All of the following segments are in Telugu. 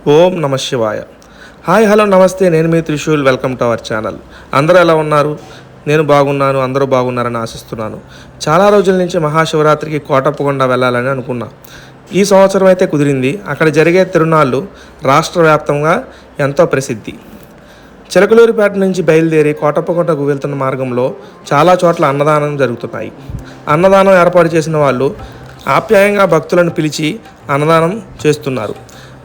ఓం నమ శివాయ. హాయ్ హలో నమస్తే, నేను మీ Trishul. Welcome to our channel. అందరూ ఎలా ఉన్నారు? నేను బాగున్నాను, అందరూ బాగున్నారని ఆశిస్తున్నాను. చాలా రోజుల నుంచి మహాశివరాత్రికి కోటప్పకొండ వెళ్ళాలని అనుకున్నా. ఈ సంవత్సరం అయితే కుదిరింది. అక్కడ జరిగే తిరునాళ్ళు రాష్ట్ర వ్యాప్తంగా ఎంతో ప్రసిద్ధి. చిలకలూరిపేట నుంచి బయలుదేరి కోటప్పకొండకు వెళ్తున్న మార్గంలో చాలా చోట్ల అన్నదానం జరుగుతున్నాయి. అన్నదానం ఏర్పాటు చేసిన వాళ్ళు ఆప్యాయంగా భక్తులను పిలిచి అన్నదానం చేస్తున్నారు.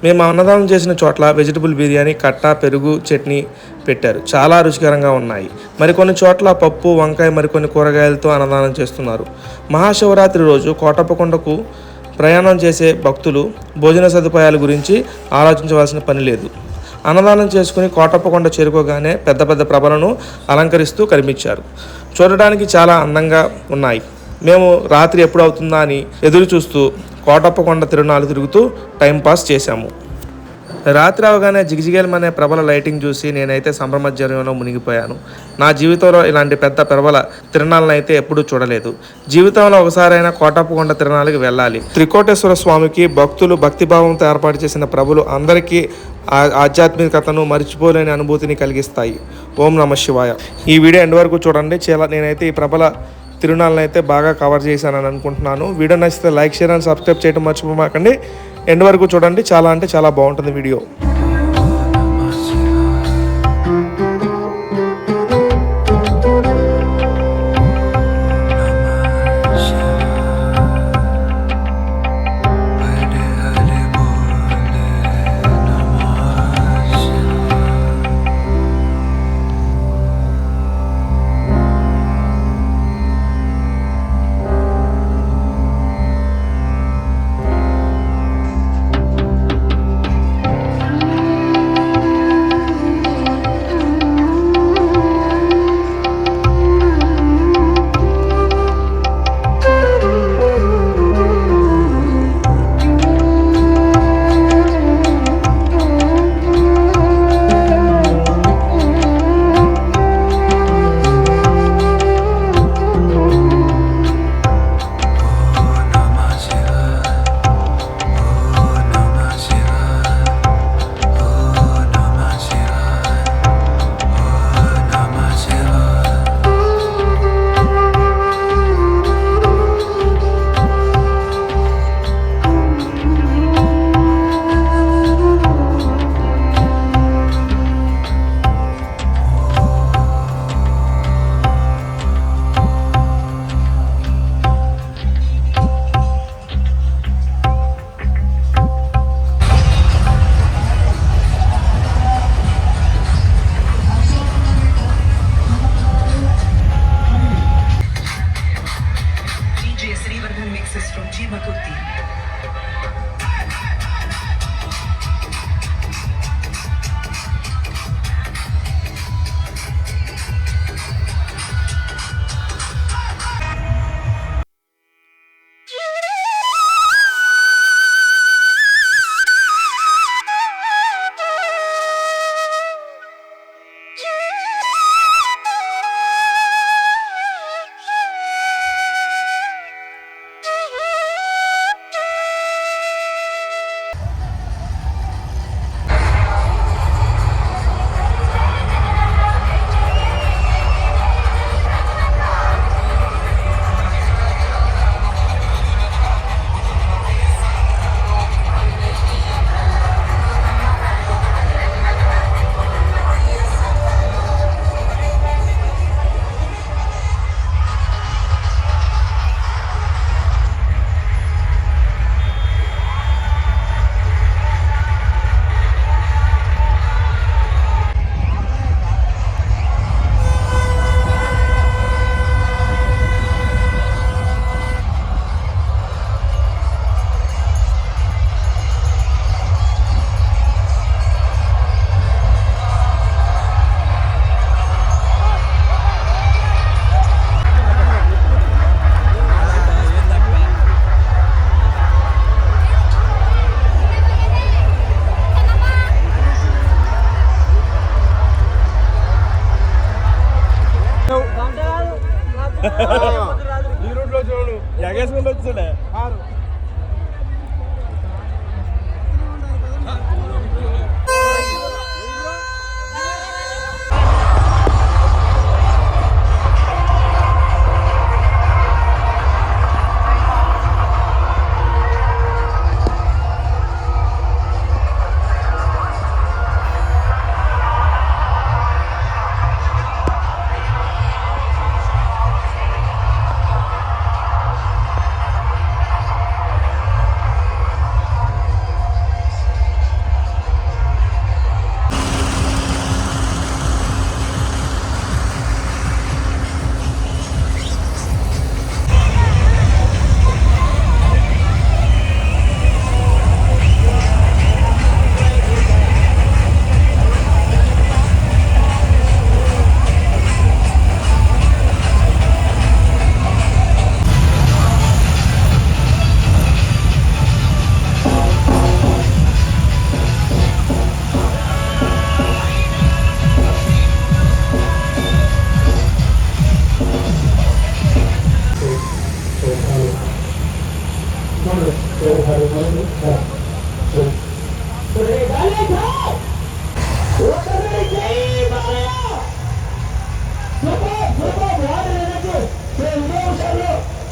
మేము అన్నదానం చేసిన చోట్ల వెజిటబుల్ బిర్యానీ, కట్ట, పెరుగు, చట్నీ పెట్టారు. చాలా రుచికరంగా ఉన్నాయి. మరికొన్ని చోట్ల పప్పు, వంకాయ, మరికొన్ని కూరగాయలతో అన్నదానం చేస్తున్నారు. మహాశివరాత్రి రోజు కోటప్పకొండకు ప్రయాణం చేసే భక్తులు భోజన సదుపాయాల గురించి ఆలోచించవలసిన పని లేదు. అన్నదానం చేసుకుని కోటప్పకొండ చేరుకోగానే పెద్ద పెద్ద ప్రభలను అలంకరిస్తూ కనిపించారు. చూడడానికి చాలా అందంగా ఉన్నాయి. మేము రాత్రి ఎప్పుడు అవుతుందా అని ఎదురు చూస్తూ కోటప్పకొండ తిరునాళ్ళు తిరుగుతూ టైంపాస్ చేశాము. రాత్రి అవగానే జిగిజిగేలమనే ప్రభల లైటింగ్ చూసి నేనైతే సంభ్రమజ్జర్యంలో మునిగిపోయాను. నా జీవితంలో ఇలాంటి పెద్ద ప్రభల తిరునాళ్ళను అయితే ఎప్పుడూ చూడలేదు. జీవితంలో ఒకసారైనా కోటప్పకొండ తిరునాళ్ళకి వెళ్ళాలి. త్రికోటేశ్వర స్వామికి భక్తులు భక్తిభావంతో ఏర్పాటు చేసిన ప్రభలు అందరికీ ఆధ్యాత్మికతను, మరిచిపోలేని అనుభూతిని కలిగిస్తాయి. ఓం నమ శివాయ. ఈ వీడియో ఎండ్ వరకు చూడండి. నేనైతే ఈ ప్రభల తిరునాళ్ళని అయితే బాగా కవర్ చేశానని అనుకుంటున్నాను. వీడియో నచ్చితే లైక్, షేర్ అండ్ సబ్స్క్రైబ్ చేయడం మర్చిపోమాకండి. ఎండ్ వరకు చూడండి. చాలా అంటే చాలా బాగుంటుంది వీడియో.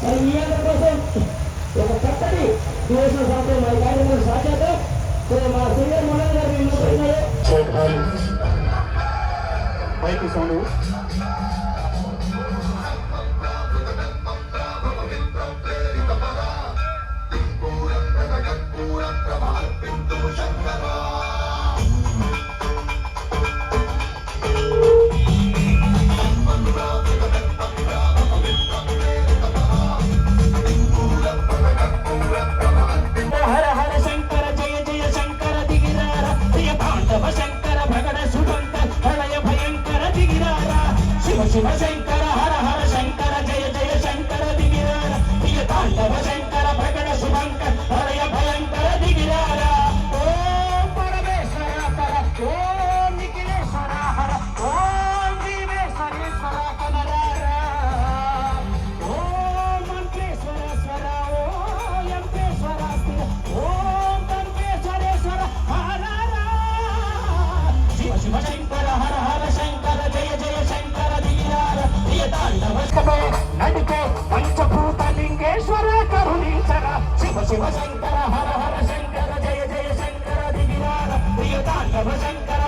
మరి ఈ అందరి కోసం ఒక చక్కటి దేశ సంస్థ మన కార్యక్రమం సాధ్యత మా సీనియర్ మండలి గారు మైక్ సౌండ్ హర హర శంకర జయ జయ శంకర దిగిరార ప్రియ పాండవ శంకర భగడ సుభంకర ప్రళయ భయంకర దిగిరార శివ శివ శంకర హర హర శంకర జయ జయ శంకర దిగిరార ప్రియ పాండవ శంకర భగడ సుభంకర ప్రళయ భయంకర దిగిరార ఓం పరమేశ్వర పర ఓం నిఖిలేశ్వర హర ఓం భీమేశ్వరేశ్వర కనరార ఓం మంత్రేశ్వర స్వర ఓం యంత్రేశ్వర స్థిర ఓం తంత్రేశ్వరేశ్వర హర శివ శివ శంకర హర హర శంకర జయ జయ శంకర ధీరార ప్రియ తాండవ నడిపే పంచభూత లింగేశ్వర కరుణీచర శివ శివ శంకర హర హర శంకర జయ జయ శంకర ధీరార ప్రియ తాండవ శంకర